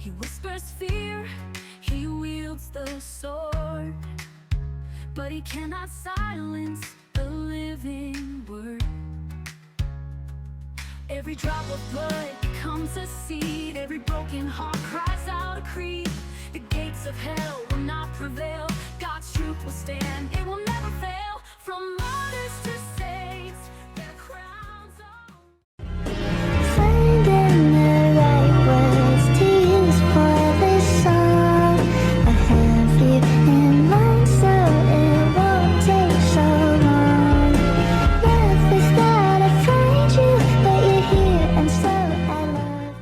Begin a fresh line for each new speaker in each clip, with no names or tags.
He whispers fear, he wields the sword, but he cannot silence the living word. Every drop of blood becomes a seed, every broken heart cries out a creed. The gates of hell will not prevail, God's truth will stand, it will never fail. From martyrs to saints, their crowns are
Finding the right words to use for this song. I have you in mind, so it won't take so long. Love is not afraid you, but you're here, and so I love you.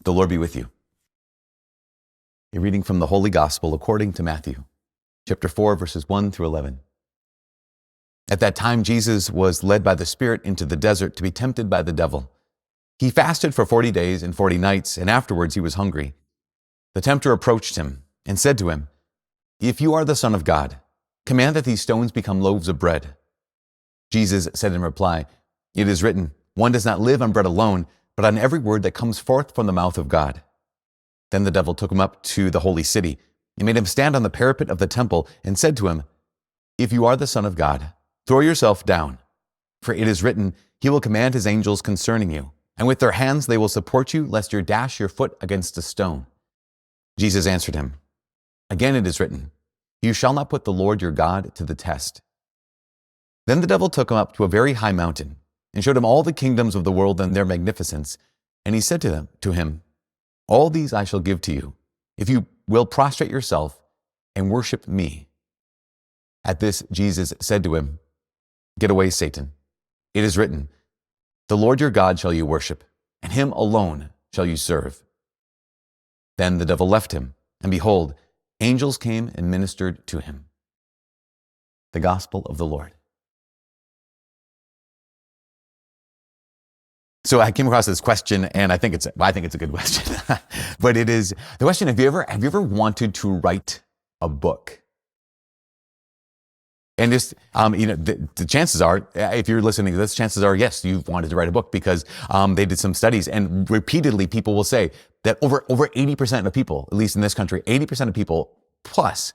The Lord be with you. A reading from the Holy Gospel according to Matthew, chapter 4, verses 1 through 11. At that time, Jesus was led by the Spirit into the desert to be tempted by the devil. He fasted for 40 days and 40 nights, and afterwards he was hungry. The tempter approached him and said to him, "If you are the Son of God, command that these stones become loaves of bread." Jesus said in reply, "It is written, one does not live on bread alone, but on every word that comes forth from the mouth of God." Then the devil took him up to the holy city and made him stand on the parapet of the temple and said to him, "If you are the Son of God, throw yourself down. For it is written, he will command his angels concerning you, and with their hands they will support you, lest you dash your foot against a stone." Jesus answered him, "Again it is written, you shall not put the Lord your God to the test." Then the devil took him up to a very high mountain and showed him all the kingdoms of the world and their magnificence. And he said to him, "All these I shall give to you, if you will prostrate yourself and worship me." At this, Jesus said to him, "Get away, Satan. It is written, the Lord your God shall you worship, and him alone shall you serve." Then the devil left him, and behold, angels came and ministered to him. The Gospel of the Lord. So I came across this question, and I think it's a good question. But it is the question: Have you ever wanted to write a book? And just the chances are, if you're listening to this, chances are yes, you've wanted to write a book, because they did some studies, and repeatedly people will say that over 80% of people, at least in this country, 80% of people plus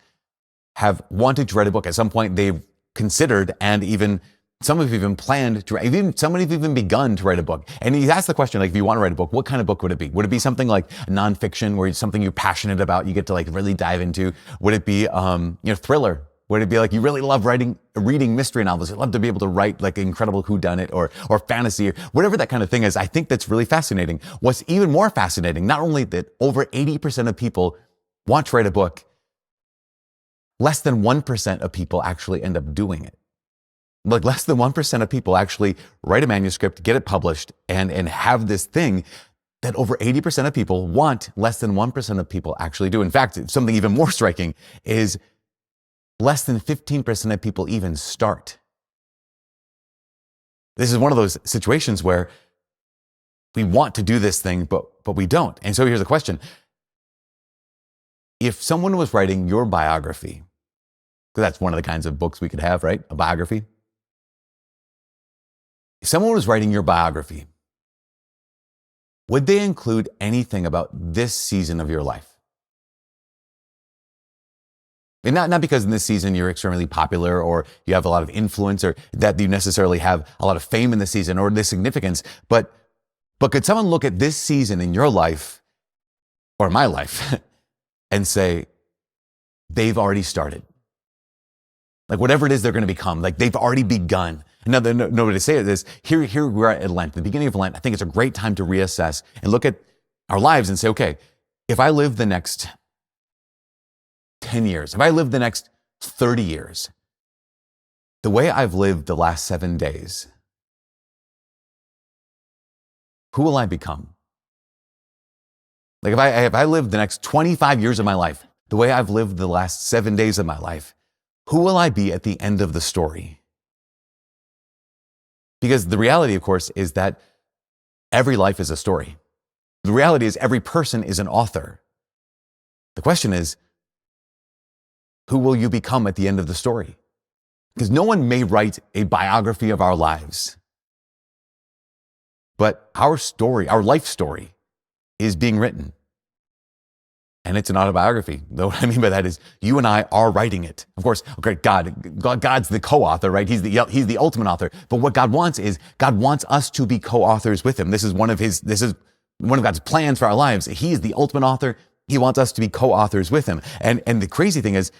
have wanted to write a book at some point. They've considered, and even some have even planned to write, some have even begun to write a book. And he asked the question, like, if you want to write a book, what kind of book would it be? Would it be something like nonfiction, where it's something you're passionate about, you get to like really dive into? Would it be, thriller? Would it be like you really love reading mystery novels? You'd love to be able to write like incredible whodunit or fantasy, or whatever that kind of thing is. I think that's really fascinating. What's even more fascinating, not only that over 80% of people want to write a book, less than 1% of people actually end up doing it. Like less than 1% of people actually write a manuscript, get it published, and have this thing that over 80% of people want. Less than 1% of people actually do. In fact, something even more striking is less than 15% of people even start. This is one of those situations where we want to do this thing, but we don't. And so here's the question. If someone was writing your biography, because that's one of the kinds of books we could have, right? A biography. If someone was writing your biography, would they include anything about this season of your life? And not because in this season you're extremely popular, or you have a lot of influence, or that you necessarily have a lot of fame in this season or this significance, but could someone look at this season in your life or my life and say, they've already started? Like whatever it is they're going to become, like they've already begun. Another way to say it is, here we're at Lent, the beginning of Lent. I think it's a great time to reassess and look at our lives and say, okay, if I live the next 10 years, if I live the next 30 years, the way I've lived the last 7 days, who will I become? Like if I live the next 25 years of my life, the way I've lived the last 7 days of my life, who will I be at the end of the story? Because the reality, of course, is that every life is a story. The reality is every person is an author. The question is, Who will you become at the end of the story? Because no one may write a biography of our lives, but our story, our life story, is being written. And it's an autobiography. Though what I mean by that is you and I are writing it. Of course, okay, God's the co-author, right? He's the ultimate author. But what God wants is God wants us to be co-authors with him. This is one of God's plans for our lives. He is the ultimate author. He wants us to be co-authors with him. And the crazy thing is,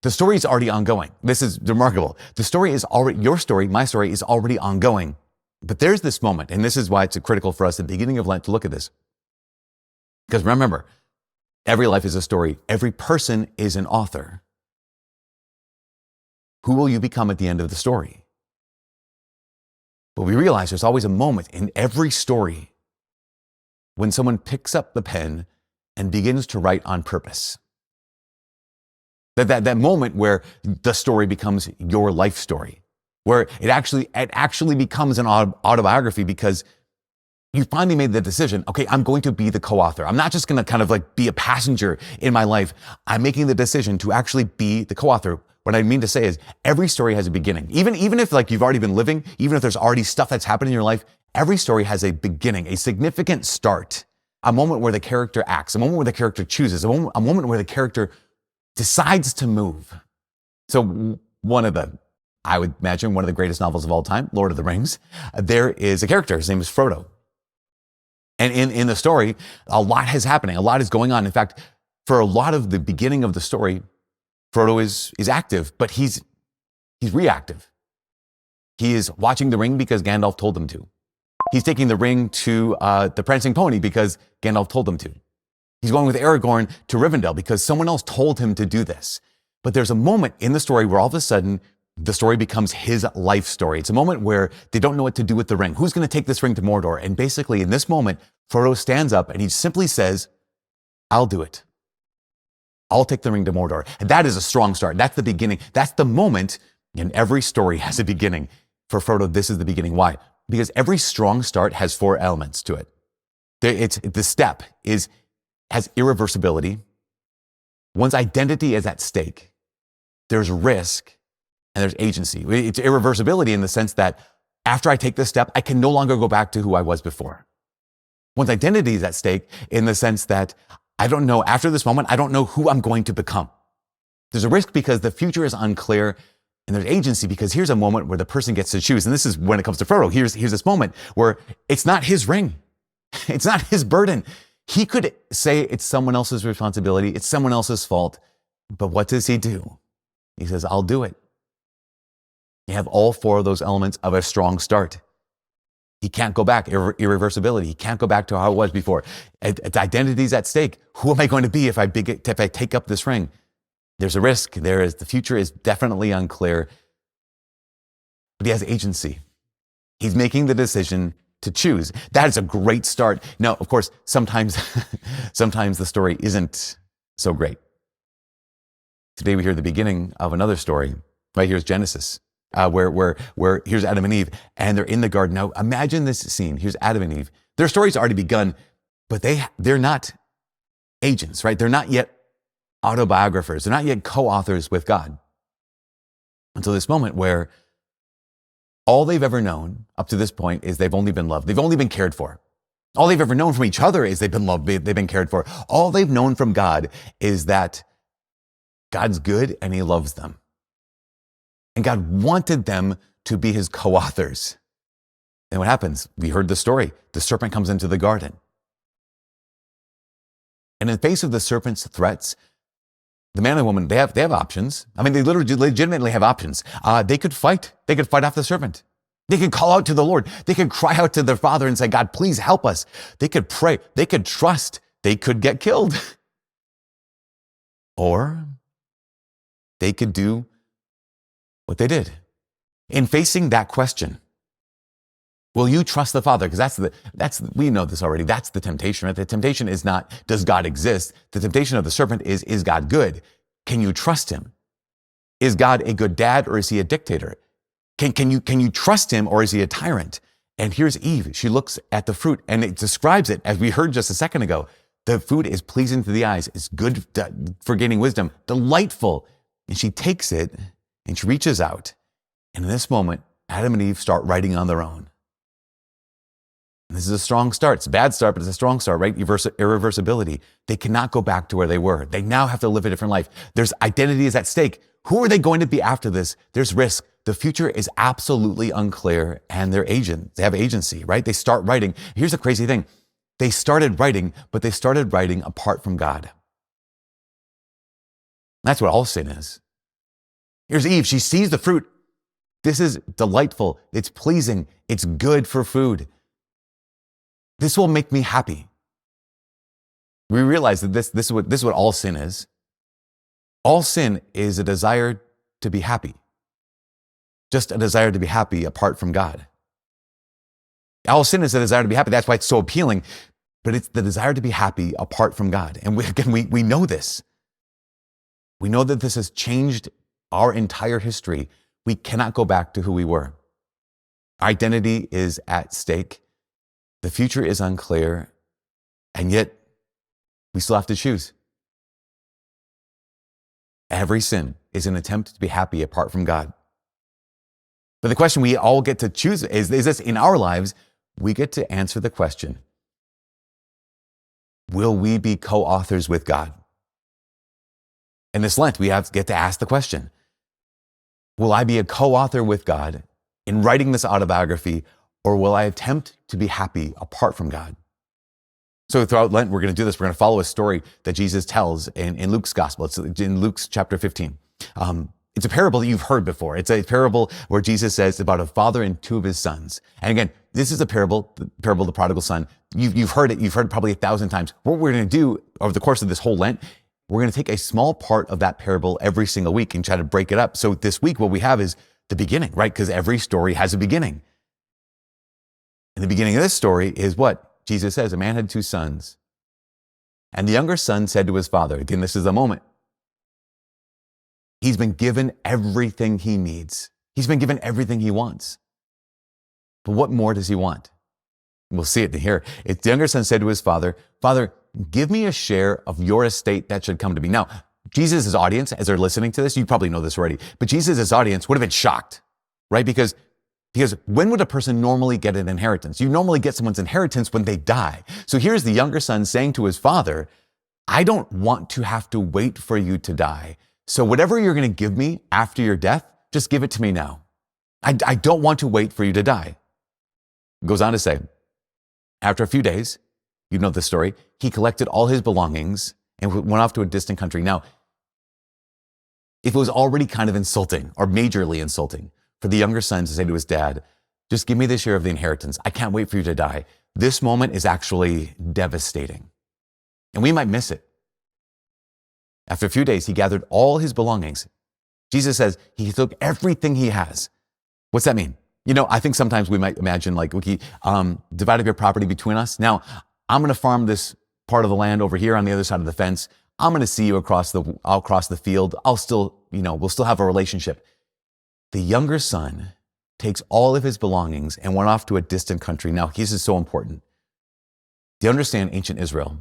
the story is already ongoing. This is remarkable. The story is already, your story, my story is already ongoing. But there's this moment, and this is why it's critical for us at the beginning of Lent to look at this. Because remember, every life is a story. Every person is an author. Who will you become at the end of the story? But we realize there's always a moment in every story when someone picks up the pen and begins to write on purpose. That moment where the story becomes your life story, where it actually becomes an autobiography because you finally made the decision, okay, I'm going to be the co-author. I'm not just going to kind of like be a passenger in my life. I'm making the decision to actually be the co-author. What I mean to say is every story has a beginning. Even if like you've already been living, even if there's already stuff that's happened in your life, every story has a beginning, a significant start, a moment where the character acts, a moment where the character chooses, a moment where the character decides to move. So I would imagine one of the greatest novels of all time, Lord of the Rings, there is a character, his name is Frodo. And in the story, a lot is happening, a lot is going on. In fact, for a lot of the beginning of the story, Frodo is active, but he's reactive. He is watching the ring because Gandalf told him to. He's taking the ring to the Prancing Pony because Gandalf told him to. He's going with Aragorn to Rivendell because someone else told him to do this. But there's a moment in the story where all of a sudden, the story becomes his life story. It's a moment where they don't know what to do with the ring. Who's going to take this ring to Mordor? And basically, in this moment, Frodo stands up and he simply says, I'll do it. I'll take the ring to Mordor. And that is a strong start. That's the beginning. That's the moment. And every story has a beginning. For Frodo, this is the beginning. Why? Because every strong start has 4 elements to it. The step has irreversibility. One's identity is at stake. There's risk and there's agency. It's irreversibility in the sense that after I take this step, I can no longer go back to who I was before. One's identity is at stake in the sense that I don't know, after this moment, I don't know who I'm going to become. There's a risk because the future is unclear, and there's agency because here's a moment where the person gets to choose. And this is when it comes to Frodo. Here's this moment where it's not his ring. It's not his burden. He could say it's someone else's responsibility. It's someone else's fault. But what does he do? He says, I'll do it. You have all 4 of those elements of a strong start. He can't go back, irreversibility. He can't go back to how it was before. Its identity's at stake. Who am I going to be if I take up this ring? There's a risk. The future is definitely unclear. But he has agency. He's making the decision to choose. That is a great start. Now, of course, sometimes the story isn't so great. Today we hear the beginning of another story. Right here's Genesis, where here's Adam and Eve, and they're in the garden. Now, imagine this scene. Here's Adam and Eve. Their story's already begun, but they're not agents, right? They're not yet autobiographers. They're not yet co-authors with God. Until this moment where all they've ever known up to this point is they've only been loved. They've only been cared for. All they've ever known from each other is they've been loved. They've been cared for. All they've known from God is that God's good and he loves them. And God wanted them to be his co-authors. And what happens? We heard the story. The serpent comes into the garden. And in the face of the serpent's threats, the man and the woman, they have options. I mean, they legitimately have options. They could fight. They could fight off the serpent. They could call out to the Lord. They could cry out to their Father and say, God, please help us. They could pray. They could trust. They could get killed. Or they could do what they did. In facing that question, will you trust the Father? Because we know this already. That's the temptation, right? The temptation is not, does God exist? The temptation of the serpent is God good? Can you trust him? Is God a good dad or is he a dictator? Can you trust him or is he a tyrant? And here's Eve. She looks at the fruit and it describes it, as we heard just a second ago. The food is pleasing to the eyes. It's good for gaining wisdom, delightful And she takes it and she reaches out. And in this moment, Adam and Eve start writing on their own. And this is a strong start. It's a bad start, but it's a strong start, right? Irreversibility. They cannot go back to where they were. They now have to live a different life. There's identity is at stake. Who are they going to be after this? There's risk. The future is absolutely unclear, and they have agency, right? They start writing. Here's the crazy thing. They started writing, but they started writing apart from God. That's what all sin is. Here's Eve. She sees the fruit. This is delightful. It's pleasing. It's good for food. This will make me happy. We realize that this is what all sin is. All sin is a desire to be happy. Just a desire to be happy apart from God. All sin is a desire to be happy. That's why it's so appealing. But it's the desire to be happy apart from God. And we know this. We know that this has changed our entire history. We cannot go back to who we were. Our identity is at stake. The future is unclear. And yet, we still have to choose. Every sin is an attempt to be happy apart from God. But the question we all get to choose is this: in our lives, we get to answer the question, will we be co-authors with God? In this Lent, we get to ask the question, will I be a co-author with God in writing this autobiography, or will I attempt to be happy apart from God? So throughout Lent, we're going to do this. We're going to follow a story that Jesus tells in Luke's gospel. It's in Luke's chapter 15. It's a parable that you've heard before. It's a parable where Jesus says about a father and two of his sons. And again, this is a parable, the parable of the prodigal son. You've heard it. You've heard it probably 1,000 times. What we're going to do over the course of this whole Lent, we're going to take a small part of that parable every single week and try to break it up. So this week, what we have is the beginning, right? Because every story has a beginning. And the beginning of this story is what? Jesus says, a man had two sons. And the younger son said to his father, again, this is the moment. He's been given everything he needs. He's been given everything he wants. But what more does he want? We'll see it here. The younger son said to his father, Father, give me a share of your estate that should come to me. Now, Jesus' audience, as they're listening to this, you probably know this already, but Jesus' audience would have been shocked, right? Because when would a person normally get an inheritance? You normally get someone's inheritance when they die. So here's the younger son saying to his father, I don't want to have to wait for you to die. So whatever you're going to give me after your death, just give it to me now. I don't want to wait for you to die. Goes on to say, after a few days, you know the story, he collected all his belongings and went off to a distant country. Now, if it was already kind of insulting or majorly insulting for the younger son to say to his dad, just give me the share of the inheritance. I can't wait for you to die. This moment is actually devastating. And we might miss it. After a few days, he gathered all his belongings. Jesus says he took everything he has. What's that mean? You know, I think sometimes we might imagine like, okay, divide up your property between us. Now, I'm going to farm this part of the land over here on the other side of the fence. I'm going to see you across the field. We'll still have a relationship. The younger son takes all of his belongings and went off to a distant country. Now, this is so important. Do you understand ancient Israel?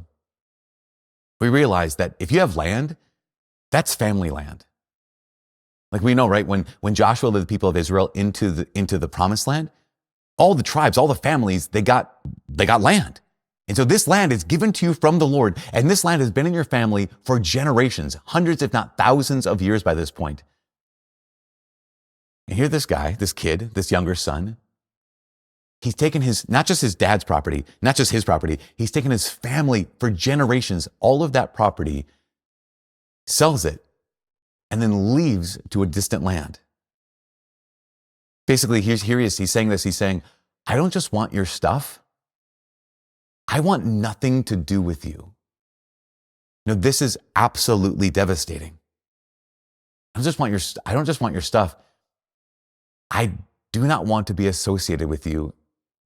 We realize that if you have land, that's family land. Like we know, right? When Joshua led the people of Israel into the promised land, all the tribes, all the families, they got land. And so this land is given to you from the Lord. And this land has been in your family for generations, hundreds, if not thousands of years by this point. And here this guy, this kid, this younger son, he's taken not just his dad's property, not just his property, he's taken his family for generations, all of that property, sells it, and then leaves to a distant land. Basically, here he is, he's saying, I don't just want your stuff, I want nothing to do with you. Now, this is absolutely devastating. I don't just want your stuff. I do not want to be associated with you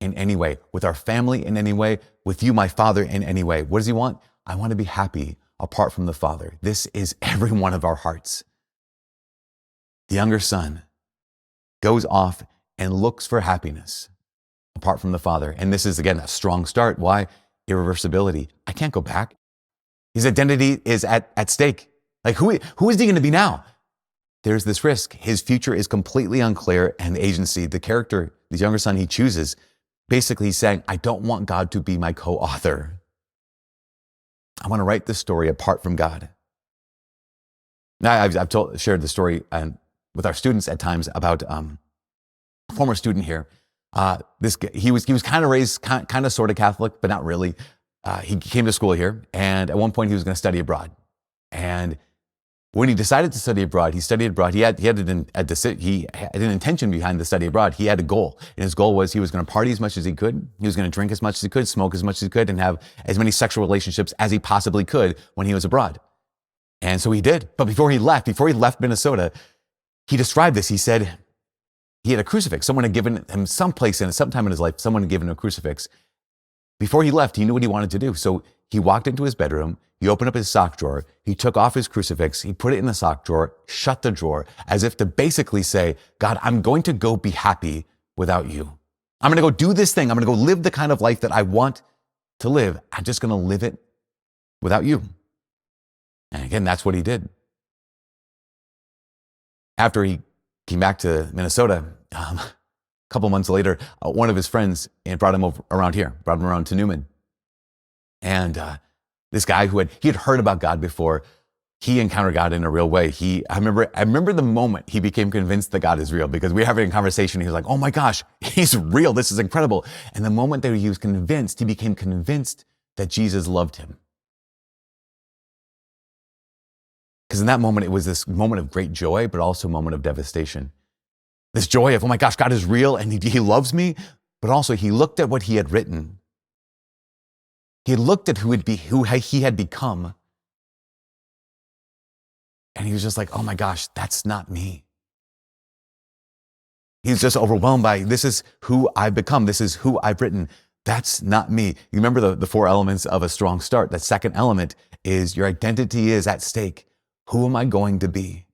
in any way, with our family in any way, with you, my father, in any way. What does he want? I want to be happy apart from the Father. This is every one of our hearts. The younger son goes off and looks for happiness apart from the Father. And this is, again, a strong start. Why? Irreversibility. I can't go back. His identity is at stake. Like, who is he going to be now? there's this risk. His future is completely unclear, and the agency, the character, the younger son he chooses, basically saying, I don't want God to be my co-author. I want to write this story apart from God. Now, I've shared the story with our students at times about a former student here. This guy, he was kind of raised kind of sort of Catholic, but not really. He came to school here, and at one point he was going to study abroad. And when he decided to study abroad, he studied abroad. He had an intention behind the study abroad. He had a goal, and his goal was he was going to party as much as he could. He was going to drink as much as he could, smoke as much as he could, and have as many sexual relationships as he possibly could when he was abroad. And so he did. But before he left Minnesota, he described this. He said he had a crucifix. Someone had given him sometime in his life, someone had given him a crucifix. Before he left, he knew what he wanted to do. So he walked into his bedroom, he opened up his sock drawer, he took off his crucifix, he put it in the sock drawer, shut the drawer, as if to basically say, God, I'm going to go be happy without you. I'm going to go do this thing. I'm going to go live the kind of life that I want to live. I'm just going to live it without you. And again, that's what he did. After he came back to Minnesota, a couple months later, one of his friends brought him around to Newman. And this guy he had heard about God before, he encountered God in a real way. I remember the moment he became convinced that God is real, because we were having a conversation. He was like, oh my gosh, he's real. This is incredible. And the moment that he was convinced, he became convinced that Jesus loved him. Because in that moment, it was this moment of great joy, but also a moment of devastation. This joy of, oh my gosh, God is real and he loves me. But also he looked at what he had written. He looked at who he had become. And he was just like, oh my gosh, that's not me. He's just overwhelmed by, this is who I've become. This is who I've written. That's not me. You remember the 4 elements of a strong start. That second element is your identity is at stake. Who am I going to be?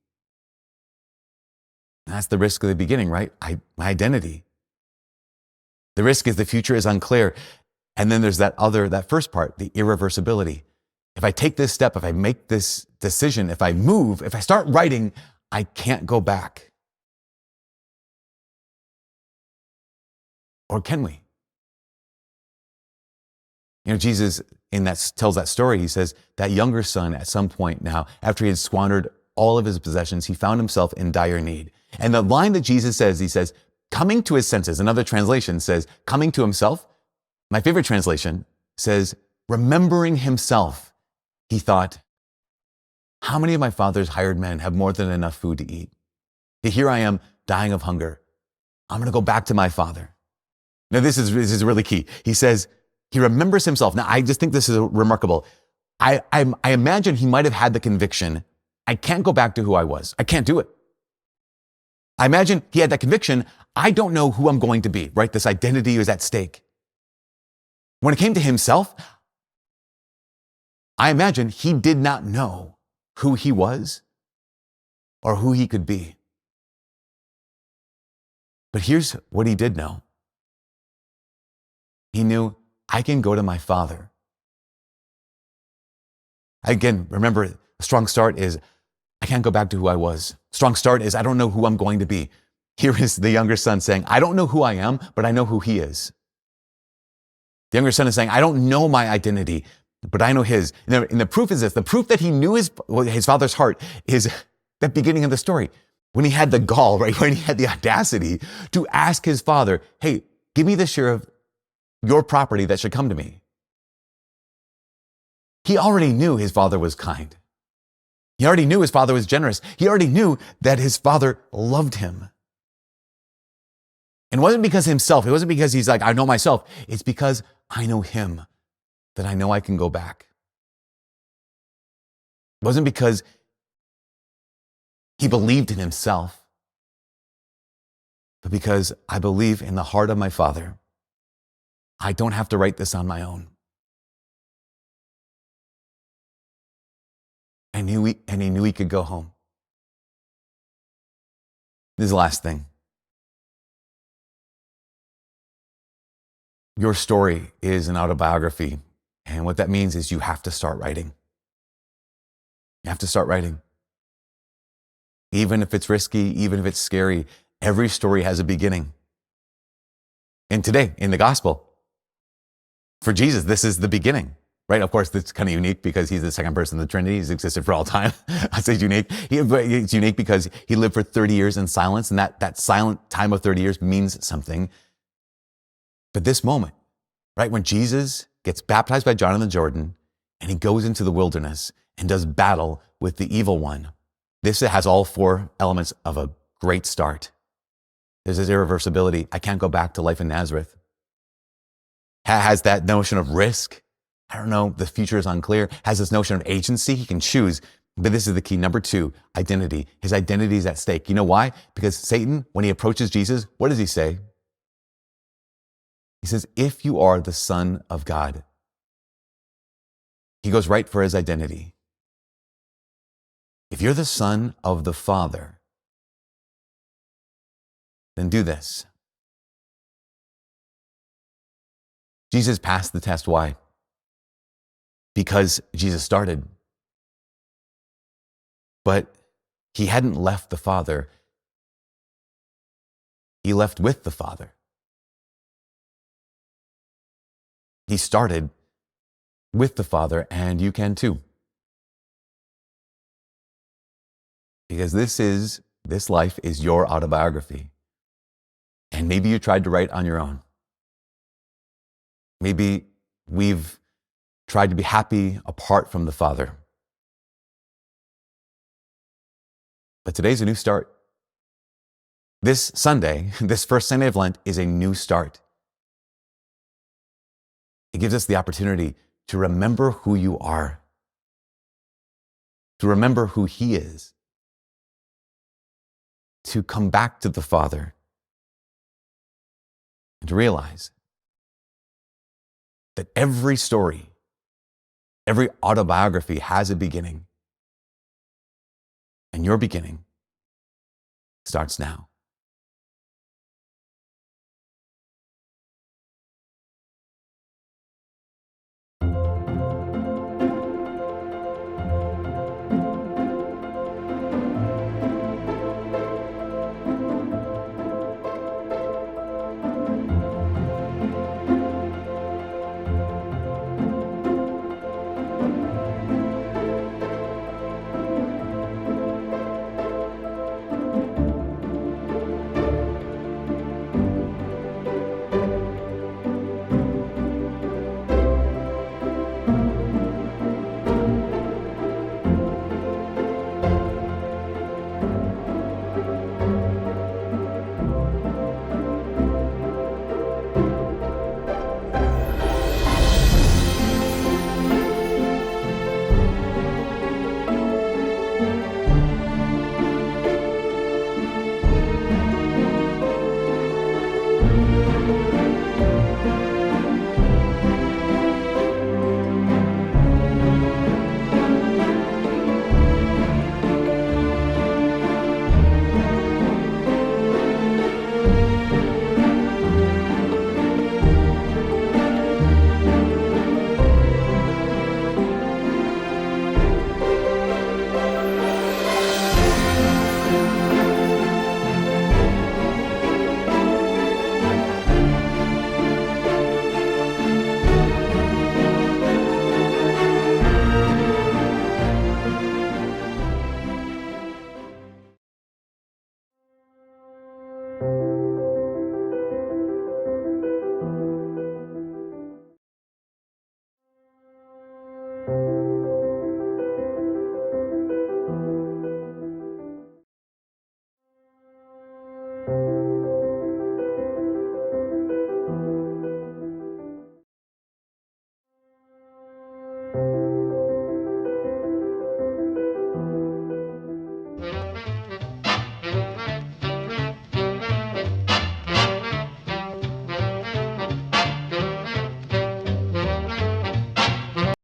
And that's the risk of the beginning, right? My identity. The risk is the future is unclear. And then there's that first part, the irreversibility. If I take this step, if I make this decision, if I move, if I start writing, I can't go back. Or can we? Jesus tells that story. He says that younger son at some point now, after he had squandered all of his possessions, he found himself in dire need. And the line that Jesus says, he says, coming to his senses. Another translation says, coming to himself. My favorite translation says, remembering himself. He thought, how many of my father's hired men have more than enough food to eat? Yet here I am dying of hunger. I'm going to go back to my father. Now this is really key. He says, he remembers himself. Now, I just think this is remarkable. I imagine he might have had the conviction, I can't go back to who I was. I can't do it. I imagine he had that conviction, I don't know who I'm going to be, right? This identity is at stake. When it came to himself, I imagine he did not know who he was or who he could be. But here's what he did know. He knew, I can go to my father. Again, remember, a strong start is, I can't go back to who I was. Strong start is, I don't know who I'm going to be. Here is the younger son saying, I don't know who I am, but I know who he is. The younger son is saying, I don't know my identity, but I know his. And the proof is this. The proof that he knew his father's heart is the beginning of the story. When he had the gall, right? When he had the audacity to ask his father, hey, give me the share of your property that should come to me. He already knew his father was kind. He already knew his father was generous. He already knew that his father loved him. And it wasn't because himself. It wasn't because he's like, I know myself. It's because I know him, that I know I can go back. It wasn't because he believed in himself, but because I believe in the heart of my father. I don't have to write this on my own. And he knew he could go home. This is the last thing. Your story is an autobiography. And what that means is you have to start writing. You have to start writing. Even if it's risky, even if it's scary, every story has a beginning. And today, in the gospel, for Jesus, this is the beginning, right? Of course, it's kind of unique because he's the second person of the Trinity. He's existed for all time. I say unique. It's unique because he lived for 30 years in silence, and that silent time of 30 years means something. But this moment, right, when Jesus gets baptized by John in the Jordan, and he goes into the wilderness and does battle with the evil one, this has all four elements of a great start. There's this irreversibility. I can't go back to life in Nazareth. Has that notion of risk. I don't know, the future is unclear. Has this notion of agency. He can choose. But this is the key. Number two, identity. His identity is at stake. You know why? Because Satan, when he approaches Jesus, what does he say? He says, if you are the Son of God. He goes right for his identity. If you're the Son of the Father, then do this. Jesus passed the test. Why? Because Jesus started. But he hadn't left the Father. He left with the Father. He started with the Father, and you can too. Because this life is your autobiography. And maybe you tried to write on your own. Maybe we've tried to be happy apart from the Father. But today's a new start. This Sunday, this first Sunday of Lent, is a new start. It gives us the opportunity to remember who you are, to remember who He is, to come back to the Father, and to realize that every story, every autobiography has a beginning, and your beginning starts now.